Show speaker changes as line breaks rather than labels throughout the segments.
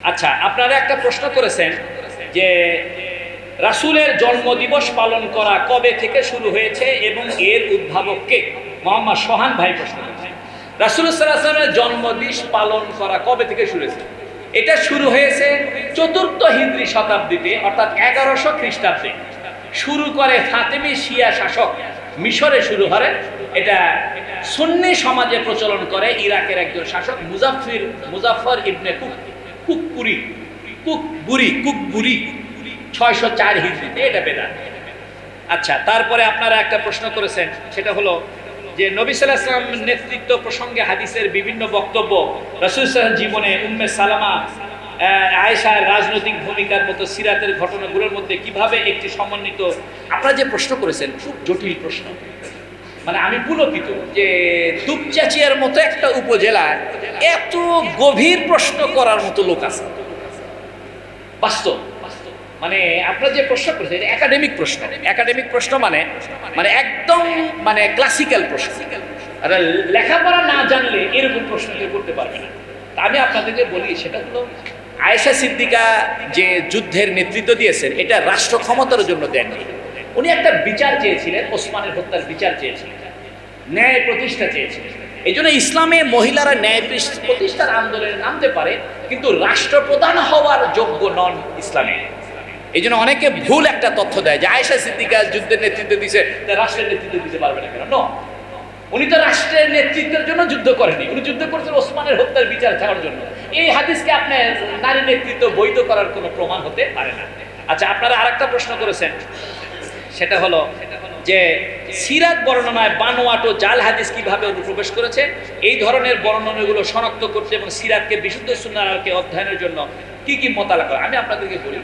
আচ্ছা, আপনারা একটা প্রশ্ন করেছেন যে রাসূলের জন্মদিবস পালন করা কবে থেকে শুরু হয়েছে এবং এর উদ্ভাবক কে? মোহাম্মদ সোহান ভাই প্রশ্ন করেছেন। রাসূল সাল্লাল্লাহু আলাইহি ওয়াসাল্লামের জন্মদিবস পালন করা কবে থেকে শুরু হয়েছে? এটা শুরু হয়েছে ৪র্থ হিজরি শতাব্দীতে, অর্থাৎ ১১০০ খ্রিস্টাব্দে শুরু করে ফাতেমি শিয়া শাসক মিশরে শুরু করে। এটা সুন্নি সমাজে প্রচলন করে ইরাকের একজন শাসক মুজাফফর ইবনে কুকবুরি ৬০৪ হিজরিতে এটা বেদাত। আচ্ছা, তারপরে আপনারা একটা প্রশ্ন করেছেন, সেটা হলো যে নবী সাল্লাল্লাহু আলাইহি ওয়াসাল্লামের নেতৃত্ব প্রসঙ্গে হাদিসের বিভিন্ন বক্তব্য, রাসূল সাল্লাল্লাহু আলাইহি ওয়াসাল্লাম জীবনে উম্মে সালামা, আয়েশার রাজনৈতিক ভূমিকার মতো সিরাতের ঘটনাগুলোর মধ্যে কিভাবে একটি সমন্বিত। আপনারা যে প্রশ্ন করেছেন খুব জটিল প্রশ্ন, মানে আমি পুলকিত যে দুপচাচিয়ার মতো একটা উপজেলায় এত গভীর প্রশ্ন করার মতো লোক আছে বাস্তব। মানে আপনারা যে প্রশ্ন করেছেন একাডেমিক প্রশ্ন মানে একদম ক্লাসিক্যাল প্রশ্ন। আর লেখাপড়া না জানলে এরকম প্রশ্ন কেউ করতে পারবে না। তা আমি আপনাদেরকে বলি, সেটা হলো আয়েশা সিদ্দিকা যে যুদ্ধের নেতৃত্ব দিয়েছেন, এটা রাষ্ট্র ক্ষমতার জন্য দেননি। উনি একটা বিচার চেয়েছিলেন, ওসমানের হত্যার বিচার চেয়েছিলেন, ন্যায় প্রতিষ্ঠা চেয়েছিলেন। এই জন্য ইসলামে মহিলারা ন্যায় প্রতিষ্ঠার আন্দোলনে নামতে পারে, কিন্তু রাষ্ট্রপ্রধান হওয়ার যোগ্য নন ইসলামে। এই জন্য অনেকে ভুল একটা তথ্য দেয় যে আয়েশা সিদ্দিকা যুদ্ধের নেতৃত্ব দিয়েছে, রাষ্ট্রের নেতৃত্ব দিতে পারবে না কেন? উনি তো রাষ্ট্রের নেতৃত্বের জন্য যুদ্ধ করেনি, উনি যুদ্ধ করেছেন ওসমানের হত্যার বিচার চাওয়ার জন্য। এই হাদিসকে আপনার নারী নেতৃত্ব বৈধ করার কোনো প্রমাণ হতে পারে না। আচ্ছা, আপনারা আরেকটা প্রশ্ন করেছেন, সেটা হলো যে সিরাত বর্ণনায় বানোয়াট ও জাল হাদিস কিভাবে অনুপ্রবেশ করেছে। এই ধরনের বর্ণনাগুলো শনাক্ত করতে এবং সিরাতকে বিশুদ্ধ সুন্নাহকে অধ্যয়নের জন্য কি কি মোতালা করে আমি আপনাদেরকে বলি।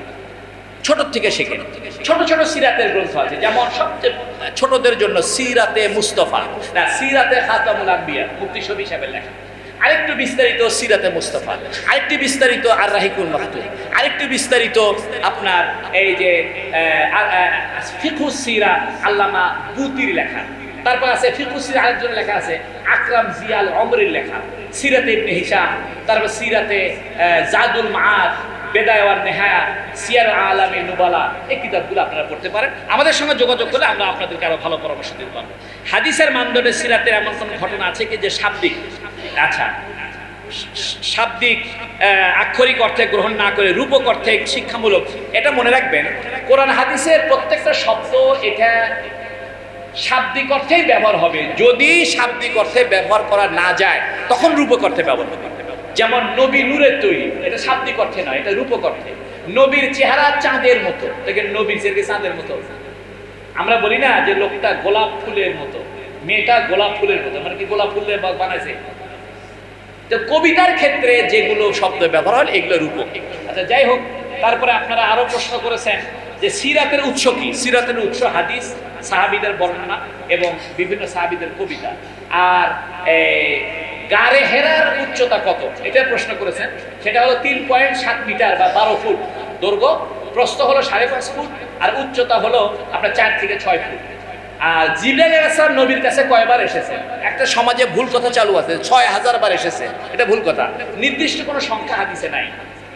ছোট থেকে শেখেন। ছোট ছোট সিরাতের গ্রন্থ আছে, যেমন সবচেয়ে ছোটদের জন্য সিরাতে মুস্তফা, না সিরাতে খাতামুল আম্বিয়া, মুফতি শফি সাহেবের লেখা। আরেকটু বিস্তারিত সিরাতে মুস্তফা, আরেকটু বিস্তারিত আর রাহিকুল মাহতুম, আরেকটু বিস্তারিত আপনার এই যে ফিকহুস সিরা আল্লামা বুতির লেখা। তারপর আছে ফিকহুস সিরা আরেকজনের লেখা আছে আকরাম জিয়াল অমরের লেখা, সিরাতে ইবনে হিশাম, তারপর সিরাতে জাদুল মাআদ, বেদায়া ওয়ান নেহায়া, সিয়ার আলামে নুবালা। এই কিতাবগুলো আপনারা পড়তে পারেন। আমাদের সঙ্গে যোগাযোগ করলে আমরা আপনাদেরকে আরো ভালো পরামর্শ দিতে পারবো। হাদিসের মানদণ্ডে সিরাতের এমন কোনো ঘটনা আছে কি যে শাব্দিক, আচ্ছা শাব্দিক আক্ষরিক অর্থে গ্রহণ না করে রূপক অর্থে শিক্ষামূলক, এটা মনে রাখবেন। কোরআন হাদিসের প্রত্যেকটা শব্দ এটা শাব্দিক অর্থেই ব্যবহার হবে। যদি শাব্দিক অর্থে ব্যবহার করা না যায় তখন রূপক অর্থে ব্যবহার হবে। যেমন নবী নূরের তৈরি, এটা শাব্দিক অর্থে নয়, এটা রূপক অর্থে। নবীর চেহারা চাঁদের মতো, দেখেন নবীর চেহারা চাঁদের মতো। আমরা বলি না যে লোকটা গোলাপ ফুলের মতো, মেয়েটা গোলাপ ফুলের মতো, মানে কি গোলাপ ফুল বানাইছে। তো কবিতার ক্ষেত্রে যেগুলো শব্দ ব্যবহার হয় এগুলো রূপক। আচ্ছা, যাই হোক, তারপরে আপনারা আরো প্রশ্ন করেছেন যে সিরাতের উৎস কি। সিরাতের উৎস হাদিস, সাহাবীদের বর্ণনা এবং বিভিন্ন সাহাবীদের কবিতা। আর গারে হেরার উচ্চতা কত, এটা প্রশ্ন করেছেন। সেটা হলো 3.7 মিটার বা 12 ফুট দৈর্ঘ্য, প্রস্থ হলো 5.5 ফুট, আর উচ্চতা হলো আপনার 4 থেকে 6 ফুট। আর জিবরাইল আলাইহিস সালাম নবীর কাছে কয়বার এসেছেন? একটা সমাজে ভুল কথা চালু আছে, 6000 বার এসেছে, এটা ভুল কথা। নির্দিষ্ট কোনো সংখ্যা হাদিসে নাই।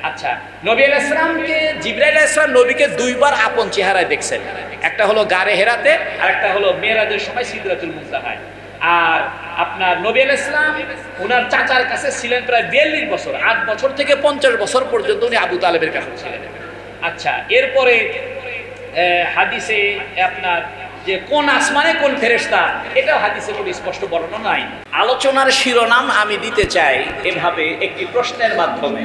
আচ্ছা, নবী আলাইহিস সালামকে জিবরাইল আলাইহিস সালাম নবীকে 2 বার আপন চেহারায় দেখছেন। একটা হলো গারে হেরাতে, আর একটা হলো মেরাজের সময় সিদরাতুল মুনতাহায়। আর আপনার নবী আলাইহিস সালাম ওনার চাচার কাছে ছিলেন প্রায় 42 বছর, 8 বছর থেকে 50 বছর পর্যন্ত উনি আবু তালেবের কাছে ছিলেন। আচ্ছা, এরপরে হাদিসে আপনার যে কোন আসমানে কোন ফেরেশতা, এটাও হাদিসে কোনো স্পষ্ট বর্ণনা নাই। আলোচনার শিরোনাম আমি দিতে চাই এভাবে একটি প্রশ্নের মাধ্যমে।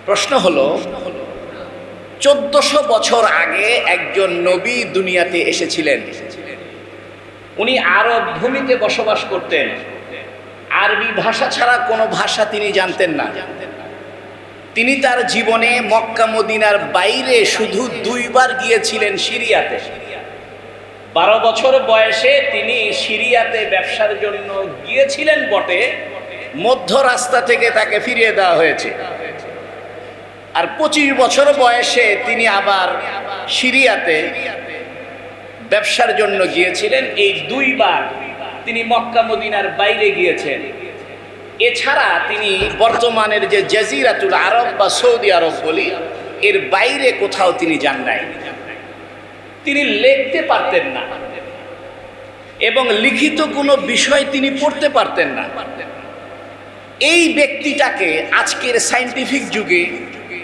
প্রশ্ন হলো, 1400 বছর আগে একজন নবী দুনিয়াতে এসেছিলেন। উনি আরব ভূমিতে বসবাস করতেন। আরবি ভাষা ছাড়া কোনো ভাষা তিনি জানতেন না। তিনি তার জীবনে মক্কা মদিনার বাইরে শুধু 2 বার গিয়েছিলেন সিরিয়াতে। 12 বছর বয়সে তিনি সিরিয়াতে ব্যবসার জন্য গিয়েছিলেন বটে, মধ্য রাস্তা থেকে তাকে ফিরিয়ে দেওয়া হয়েছে। আর 25 বছর বয়সে তিনি আবার সিরিয়াতে ব্যবসার জন্য গিয়েছিলেন। এই 2 বার তিনি মক্কা মদিনার বাইরে গিয়েছেন।
এছাড়া তিনি বর্তমানের যে জাজিরাতুল আরব বা সৌদি আরব বলি, এর বাইরে কোথাও তিনি যান নাই।
তিনি লিখতে পারতেন না
এবং লিখিত কোনো বিষয় তিনি পড়তে পারতেন না। এই ব্যক্তিটাকে আজকের সায়েন্টিফিক যুগে,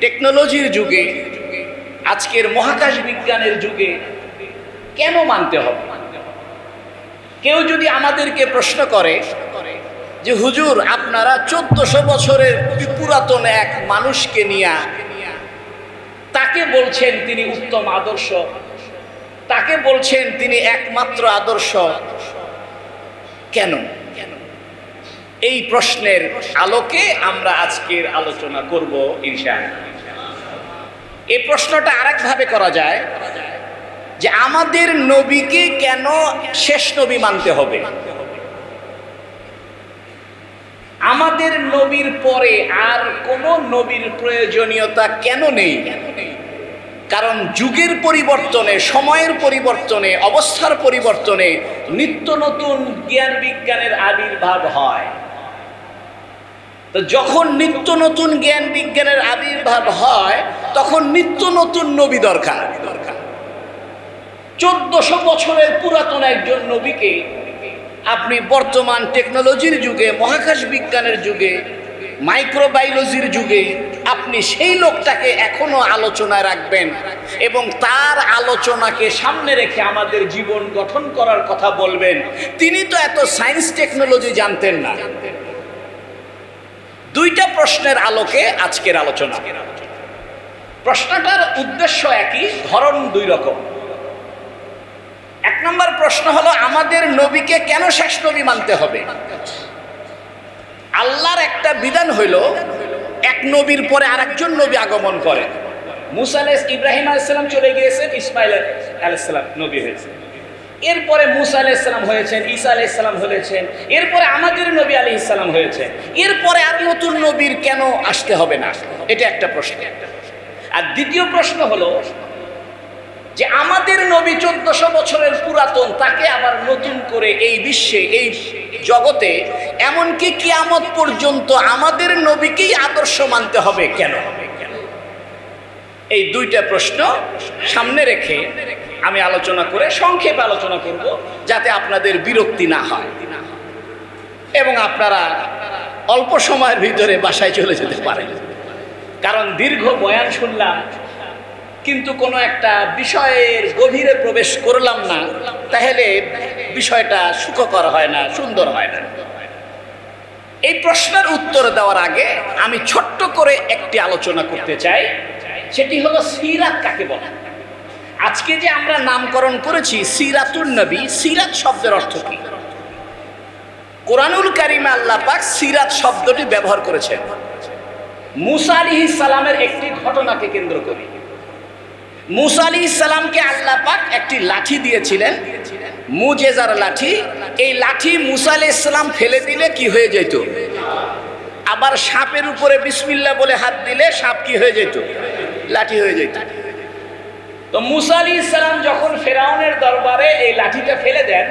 টেকনোলজির যুগে, আজকের মহাকাশ বিজ্ঞানের যুগে কেন মানতে হবে? কেউ যদি আমাদেরকে প্রশ্ন করে যে হুজুর, আপনারা 1400 বছরের পুরাতন এক মানুষকে নিয়ে তাকে বলছেন তিনি উত্তম আদর্শ, তাকে বলছেন তিনি একমাত্র আদর্শ, কেন? এই প্রশ্নের আলোকে আমরা আজকের আলোচনা করব ইনশাআল্লাহ। এই প্রশ্নটা আরেকভাবে করা যায় যে আমাদের নবীকে কেন শেষ নবী মানতে হবে? আমাদের নবীর পরে আর কোনো নবীর প্রয়োজনীয়তা কেন নেই? কারণ যুগের পরিবর্তনে, সময়ের পরিবর্তনে, অবস্থার পরিবর্তনে নিত্য নতুন জ্ঞান বিজ্ঞানের আবির্ভাব হয়। তো যখন নিত্য নতুন জ্ঞান বিজ্ঞানের আবির্ভাব হয় তখন নিত্য নতুন নবী দরকার। 1400 বছরের পুরাতন একজন নবীকে আপনি বর্তমান টেকনোলজির যুগে, মহাকাশ বিজ্ঞানের যুগে, মাইক্রোবায়োলজির যুগে আপনি সেই লোকটাকে এখনো আলোচনায় রাখবেন এবং তার আলোচনাকে সামনে রেখে আমাদের জীবন গঠন করার কথা বলবেন? তিনি তো এত সায়েন্স টেকনোলজি জানতেন না। দুইটা প্রশ্নের আলোকে আজকের আলোচনা। প্রশ্নটার উদ্দেশ্য একই, ধরন দুই রকম। এক নম্বর প্রশ্ন হলো, আমাদের নবীকে কেন শেষ নবী মানতে হবে? আল্লাহর একটা বিধান হইল, এক নবীর পরে আরেকজন নবী আগমন করে। ইব্রাহিম আলাইহিস সালাম চলে গিয়েছেন, ইসমাইল আলাইহিস সালাম নবী হয়েছে। এরপরে মুসা আলাইহিস সালাম হয়েছেন, ঈসা আলাইহিস সালাম হয়েছেন, এরপরে আমাদের নবী আলাইহিস সালাম হয়েছে। এরপরে আর নতুন নবীর কেন আসতে হবে না? এটা একটা প্রশ্ন। আর দ্বিতীয় প্রশ্ন হলো যে আমাদের নবী 1400 বছরের পুরাতন, তাকে আবার নতুন করে এই বিশ্বে, এই জগতে, এমনকি কিয়ামত পর্যন্ত আমাদের নবীকেই আদর্শ মানতে হবে কেন? এই দুইটা প্রশ্ন সামনে রেখে আমি আলোচনা করে সংক্ষেপে আলোচনা করব, যাতে আপনাদের বিরক্তি না হয় এবং আপনারা অল্প সময়ের ভিতরে বাসায় চলে যেতে পারেন। কারণ দীর্ঘ বয়ান শুনলাম কিন্তু কোনো একটা বিষয়ের গভীরে প্রবেশ করলাম না, তাহলে বিষয়টা সুখকর হয় না, সুন্দর হয় না। এই প্রশ্নের উত্তর দেওয়ার আগে আমি ছোট্ট করে একটি আলোচনা করতে চাই, সেটি হলো সিরাত কাকে বলে। আজকে যে আমরা নামকরণ করেছি সিরাতুন নবী, সিরাত শব্দের অর্থ কি? কোরআনুল কারিমে আল্লাহ পাক সিরাত শব্দটি ব্যবহার করেছেন মুসা আলাইহিস সালামের একটি ঘটনাকে কেন্দ্র করে। মুসা আলাইহিস সালামকে আল্লাহ পাক একটি লাঠি দিয়েছিলেন, মুজেজার লাঠি। এই লাঠি মুসা আলাইহিস সালাম ফেলে দিলে কি হয়ে যেত? আবার সাপের উপরে বিসমিল্লাহ বলে হাত দিলে সাপ কি হয়ে যেত? লাঠি হয়ে যেত। তো মুসা আলাইহিস সালাম যখন ফেরাউনের দরবারে এই লাঠিটা ফেলে দেন,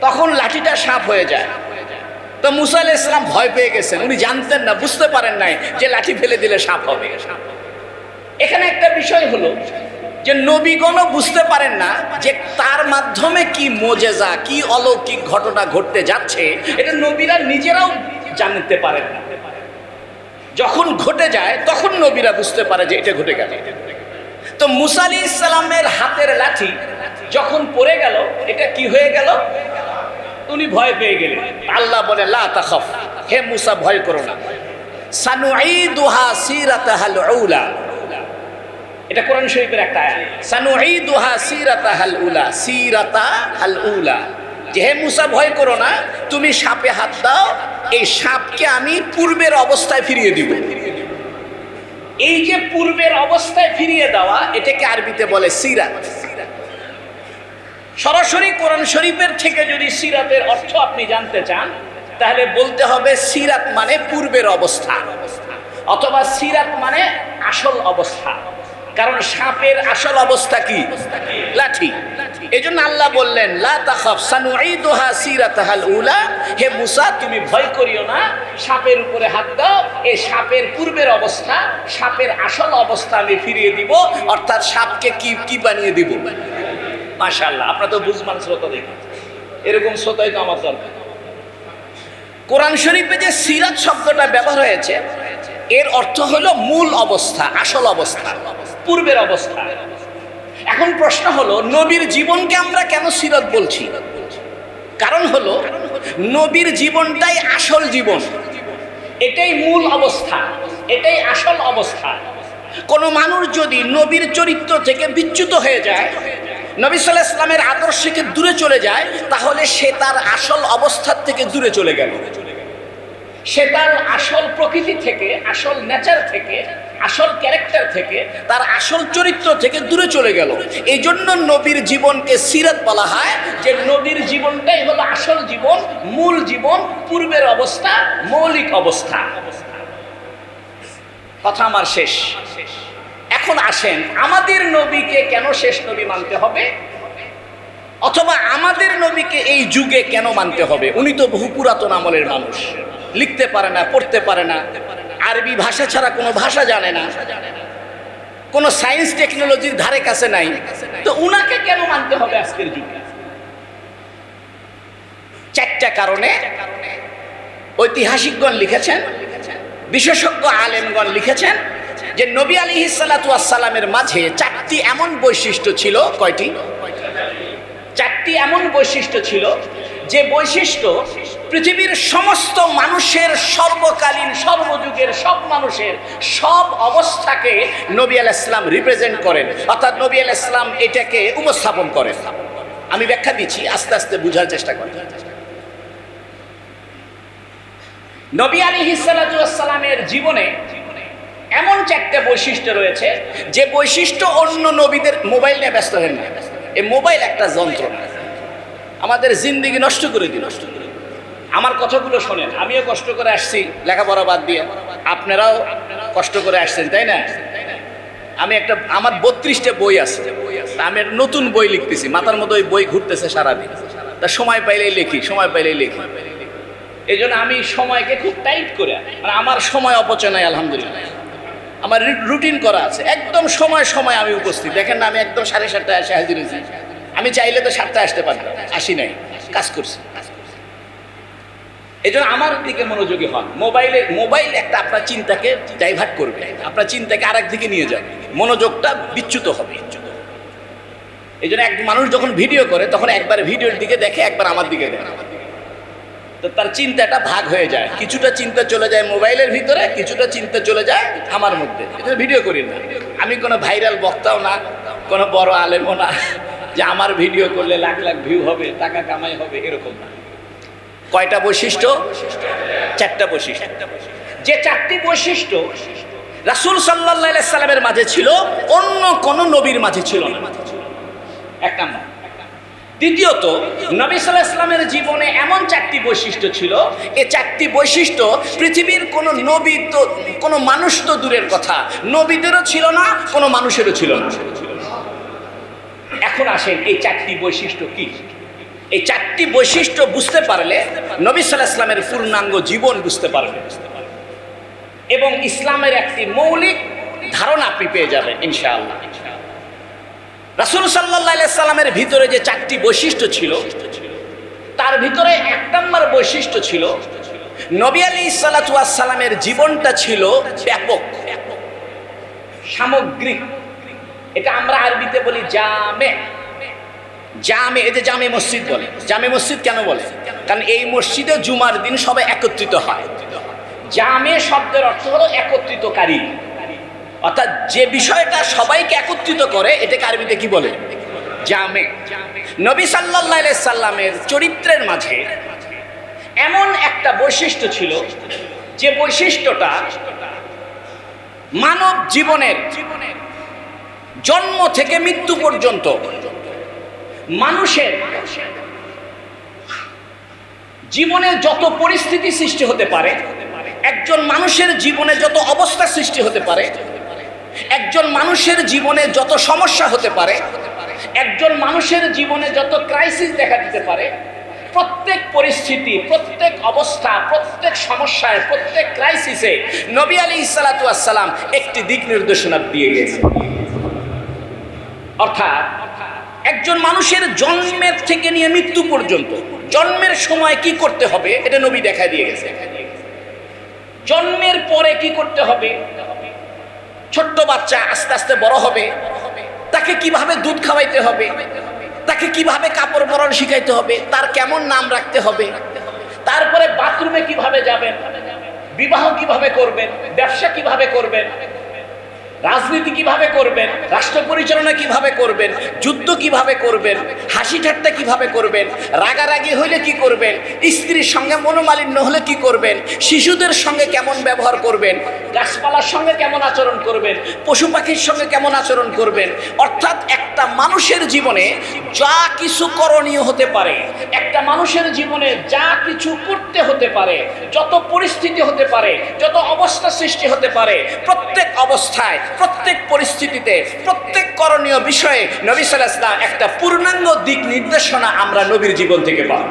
তখন লাঠিটা সাপ হয়ে যায়। তো মুসা আলাইহিস সালাম ভয় পেয়ে গেছেন, উনি জানতেন না, বুঝতে পারেন নাই যে লাঠি ফেলে দিলে সাপ হবে। এখানে একটা বিষয় হলো যে নবীগণও বুঝতে পারেন না যে তার মাধ্যমে কি মোজেজা, কি অলৌকিক ঘটনা ঘটতে যাচ্ছে, এটা নবীরা নিজেরাও জানতে পারেন না। যখন ঘটে যায় তখন নবীরা বুঝতে পারে যে এটা ঘটে গেল। তো মুসা আলাইহিস সালামের হাতের লাঠি যখন পড়ে গেল, এটা কি হয়ে গেল? উনি ভয় পেয়ে গেলেন। আল্লাহ বলে, লা তাখাফ, হে মুসা ভয় করো না, সানুঈদুহা সিরাতাহাল উলা। এটা কোরআন শরীফের একটা আয়াত। সানুঈদুহা সিরাতাহাল উলা, সিরাতাহাল উলা, যে হে মুসা ভয় করো না, তুমি সাপে হাত দাও, এই সাপকে আমি পূর্বের অবস্থায় ফিরিয়ে দিব। এই যে পূর্বের অবস্থায় ফিরিয়ে দেওয়া, এটাকে আরবিতে বলে সিরাত। সরাসরি কোরআন শরীফের থেকে যদি সিরাতের অর্থ আপনি জানতে চান, তাহলে বলতে হবে সিরাত মানে পূর্বের অবস্থা, অথবা সিরাত মানে আসল অবস্থা। কারণ সাপের আসল অবস্থা কি? লাঠি। এজন্য আল্লাহ বললেন লা তাখাফ সানুঈদুহা সিরাতাহাল উলা, হে মুসা তুমি ভয় করিও না, সাপের উপরে হাত দাও, এই সাপের পূর্বের অবস্থা, সাপের আসল অবস্থা আমি ফিরিয়ে দিব, অর্থাৎ সাপকে কি বানিয়ে দিব। মাশাআল্লাহ, আপনারা তো বুঝমান শ্রোতা দেখেন, এরকম শ্রোতাই তো আমার দরকার। কোরআন শরীফে যে সিরাত শব্দটা ব্যবহার হয়েছে এর অর্থ হলো মূল অবস্থা, আসল অবস্থা, পূর্বের অবস্থা। এখন প্রশ্ন হলো নবীর জীবনকে আমরা কেন সিরাত বলছি? কারণ হলো নবীর জীবনটাই আসল জীবন, এটাই মূল অবস্থা, এটাই আসল অবস্থা। কোনো মানুষ যদি নবীর চরিত্র থেকে বিচ্যুত হয়ে যায়, নবী সাল্লাল্লাহু আলাইহি ওয়াসাল্লামের আদর্শ থেকে দূরে চলে যায়, তাহলে সে তার আসল অবস্থার থেকে দূরে চলে গেল, সে তার আসল প্রকৃতি থেকে, আসল নেচার থেকে, আসল ক্যারেক্টার থেকে, তার আসল চরিত্র থেকে দূরে চলে গেল। এই জন্য নবীর জীবনকে সিরাত বলা হয়, যে নবীর জীবনটাই হলো আসল জীবন, মূল জীবন, পূর্বের অবস্থা, মৌলিক অবস্থা। কথা আমার শেষ। এখন আসেন, আমাদের নবীকে কেন শেষ নবী মানতে হবে, অথবা আমাদের নবীকে এই যুগে কেন মানতে হবে? উনি তো বহু পুরাতন আমলের মানুষ, লিখতে পারে না, পড়তে পারে না, আরবি ভাষা ছাড়া কোনো ভাষা জানে না, কোনো সায়েন্স টেকনোলজির ধারে কাছে নাই, তো উনাকে কেন মানতে হবে আজকের যুগে? চারটা কারণে ঐতিহাসিকগণ লিখেছেন, বিশেষজ্ঞ আলেমগণ লিখেছেন যে নবী আলাইহিস সালাতু ওয়াস সালামের মাঝে চারটি এমন বৈশিষ্ট্য ছিল। কয়টি? চারটি এমন বৈশিষ্ট্য ছিল যে বৈশিষ্ট্য পৃথিবীর সমস্ত মানুষের, সর্বকালীন সর্বযুগের সব মানুষের সব অবস্থাকে নবী আলাইহিস সালাম রিপ্রেজেন্ট করেন, অর্থাৎ নবী আলাইহিস সালাম এটাকে উপস্থাপন করেন। আমি ব্যাখ্যা দিচ্ছি, আস্তে আস্তে বোঝার চেষ্টা করেন। নবী আলাইহিস সালাতু ওয়াস সালামের জীবনে এমন চারটে বৈশিষ্ট্য রয়েছে যে বৈশিষ্ট্য অন্য নবীদের, মোবাইল নিয়ে ব্যস্ত হন না, এই মোবাইল একটা যন্ত্রণা, আমাদের জিন্দেগি নষ্ট করে দিল। আমার কথাগুলো শোনেন, আমিও কষ্ট করে আসছি লেখাপড়া বাদ দিয়ে, আপনারাও কষ্ট করে আসছেন, তাই না? আমি আমার 32টা বই আছে, আমি একটা নতুন বই লিখতেছি, মাথার মধ্যে ওই বই ঘুরতেছে সারাদিন, তা সময় পাইলেই লিখি, সময় পাইলেই লিখি। এই জন্য আমি সময়কে খুব টাইট করে, মানে আমার সময় অপচয় নাই, আলহামদুলিল্লাহ। আমার রুটিন করা আছে, একদম সময় সময় আমি উপস্থিত। দেখেন না, আমি একদম 7:30টায় এসে হাজির হয়েছি। আমি চাইলে তো 7টায় আসতে পারতাম, আসি নাই, কাজ করছি। এই জন্য আমার দিকে মনোযোগী হন। মোবাইল একটা আপনার চিন্তাকে ডাইভার্ট করবে, আপনার চিন্তাকে আরেক দিকে নিয়ে যাবে, মনোযোগটা বিচ্যুত হবে। এই জন্য এক মানুষ যখন ভিডিও করে তখন একবার ভিডিওর দিকে দেখে, একবার আমার দিকে দেখে, তো তার চিন্তাটা ভাগ হয়ে যায়। কিছুটা চিন্তা চলে যায় মোবাইলের ভিতরে, কিছুটা চিন্তা চলে যায় আমার মধ্যে। এটা ভিডিও করি না, আমি কোনো ভাইরাল বক্তাও না, কোনো বড় আলেমও না যে আমার ভিডিও করলে লাখ লাখ ভিউ হবে, টাকা কামাই হবে, এরকম না। কয়টা বৈশিষ্ট্য? চারটা বৈশিষ্ট্য। যে চারটি বৈশিষ্ট্য রাসূল সাল্লাল্লাহু আলাইহি সাল্লামের মাঝে ছিল, অন্য কোন নবীর মাঝে ছিল না। এক নাম্বার। দ্বিতীয়ত, নবী সাল্লাল্লাহু আলাইহি সাল্লামের জীবনে এমন চারটি বৈশিষ্ট্য ছিল, এই চারটি বৈশিষ্ট্য পৃথিবীর কোনো নবী তো, কোনো মানুষ তো দূরের কথা, নবীদেরও ছিল না, কোনো মানুষেরও ছিল না। এখন আসেন, এই চারটি বৈশিষ্ট্য কি? এই চারটি বৈশিষ্ট্য বুঝতে পারলে নবী সাল্লাল্লাহু আলাইহি সাল্লামের পূর্ণাঙ্গ জীবন বুঝতে পারবেন এবং ইসলামের একটি মৌলিক ধারণা আপনি পেয়ে যাবেন ইনশাআল্লাহ। রাসূল সাল্লাল্লাহু আলাইহি সাল্লামের ভিতরে যে চারটি বৈশিষ্ট্য ছিল, তার ভিতরে এক নম্বর বৈশিষ্ট্য ছিল নবী আলাইহিস সালাতু ওয়াস সালামের জীবনটা ছিল ব্যাপক, সামগ্রিক। এটা আমরা আরবিতে বলি জামে। জামে, এই যে জামে মসজিদ বলে, জামে মসজিদ কেন বলে? কারণ এই মসজিদে জুমার দিন সবাই একত্রিত হয়। জামে শব্দের অর্থ হলো একত্রিতকারী, অর্থাৎ যে বিষয়টা সবাইকে একত্রিত করে, এটাকে আরবিতে কি বলে? জামে। নবী সাল্লাল্লাহু আলাইহি সাল্লামের চরিত্রের মাঝে এমন একটা বৈশিষ্ট্য ছিল, যে বৈশিষ্ট্যটা মানব জীবনের জন্ম থেকে মৃত্যু পর্যন্ত মানুষের জীবনে যত পরিস্থিতি সৃষ্টি হতে পারে, একজন মানুষের জীবনে যত অবস্থা সৃষ্টি হতে পারে, একজন মানুষের জীবনে যত সমস্যা হতে পারে, একজন মানুষের জীবনে যত ক্রাইসিস দেখা দিতে পারে, প্রত্যেক পরিস্থিতি, প্রত্যেক অবস্থা, প্রত্যেক সমস্যায়, প্রত্যেক ক্রাইসিসে নবী আলাইহিস সালাতু ওয়াস সালাম একটি দিক নির্দেশনা দিয়ে গেছেন। অর্থাৎ একজন মানুষের জন্মের থেকে নিয়ে মৃত্যু পর্যন্ত, জন্মের সময় কি করতে হবে এটা নবী দেখা দিয়ে গেছে। জন্মের পরে কি করতে হবে, ছোট্ট বাচ্চা আস্তে আস্তে বড় হবে, তাকে কিভাবে দুধ খাওয়াইতে হবে, তাকে কিভাবে কাপড় পরানো শিখাইতে হবে, তার কেমন নাম রাখতে হবে, তারপরে বাথরুমে কিভাবে যাবেন, বিবাহ কিভাবে করবেন, ব্যবসা কিভাবে করবেন, রাজনীতি কিভাবে করবেন, রাষ্ট্র পরিচালনা কিভাবে করবেন, যুদ্ধ কিভাবে করবেন, হাসি ঠাট্টা কিভাবে করবেন, রাগারাগি হইলে কি করবেন, স্ত্রীর সঙ্গে মনোমালিন্য হলে কি করবেন, শিশুদের সঙ্গে কেমন ব্যবহার করবেন, গাছপালার সঙ্গে কেমন আচরণ করবেন, পশু পাখির সঙ্গে কেমন আচরণ করবেন। অর্থাৎ একটা মানুষের জীবনে যা কিছু করণীয় হতে পারে, একটা মানুষের জীবনে যা কিছু করতে হতে পারে, যত পরিস্থিতি হতে পারে, যত অবস্থা সৃষ্টি হতে পারে, প্রত্যেক অবস্থায়, প্রত্যেক পরিস্থিতিতে, প্রত্যেক করণীয় বিষয়ে নবী সাল্লাল্লাহু আলাইহি ওয়াসাল্লাম একটা পূর্ণাঙ্গ দিক নির্দেশনা আমরা নবীর জীবন থেকে পাব।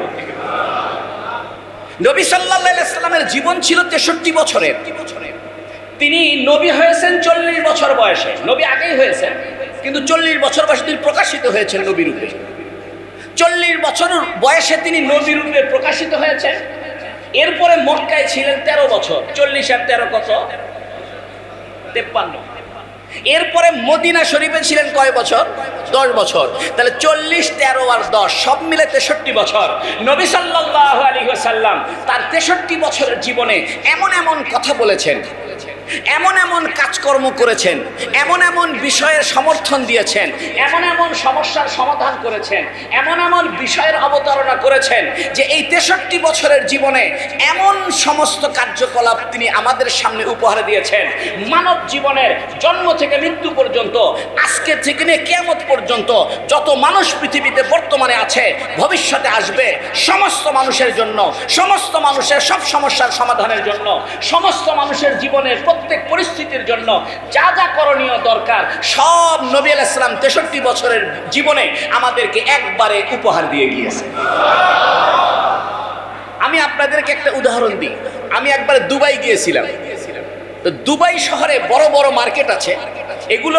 নবী সাল্লাল্লাহু আলাইহি ওয়াসাল্লামের জীবন ছিল 63 বছরের। তিনি নবী হয়েছেন 40 বছর বয়সে। নবী আগেই হয়েছেন, কিন্তু 40 বছর বয়সে তিনি প্রকাশিত হয়েছেন নবী রূপে। 40 বছর বয়সে তিনি নবী রূপে প্রকাশিত হয়েছেন। এরপরে মক্কায় ছিলেন 13 বছর। 40 আর 13 কত? 53। এরপরে মদিনা শরীফে ছিলেন কয় বছর? 10 বছর। তাহলে 40, 13 আর 10 সব মিলে 63 বছর। নবী সাল্লাল্লাহু আলাইহি ওয়াসাল্লাম তার 63 বছরের জীবনে এমন এমন কথা বলেছেন, এমন এমন কাজকর্ম করেছেন, এমন এমন বিষয়ের সমর্থন দিয়েছেন, এমন এমন সমস্যার সমাধান করেছেন, এমন এমন বিষয়ের অবতারণা করেছেন যে এই 63 বছরের জীবনে এমন সমস্ত কার্যকলাপ তিনি আমাদের সামনে উপহার দিয়েছেন। মানব জীবনের জন্ম থেকে মৃত্যু পর্যন্ত, আজকে থেকে নিয়ে কিয়ামত পর্যন্ত যত মানুষ পৃথিবীতে বর্তমানে আছে, ভবিষ্যতে আসবে, সমস্ত মানুষের জন্য, সমস্ত মানুষের সব সমস্যার সমাধানের জন্য, সমস্ত মানুষের জীবনের প্রত্যেক পরিস্থিতির জন্য যা যা করণীয় দরকার সব নবী আলাইহিস সালাম 63 বছরের জীবনে আমাদেরকে একবারে উপহার দিয়ে গিয়েছে। আমি আপনাদেরকে একটা উদাহরণ দিই। আমি একবার দুবাই গিয়েছিলাম। তো দুবাই শহরে বড় বড় মার্কেট আছে, এগুলো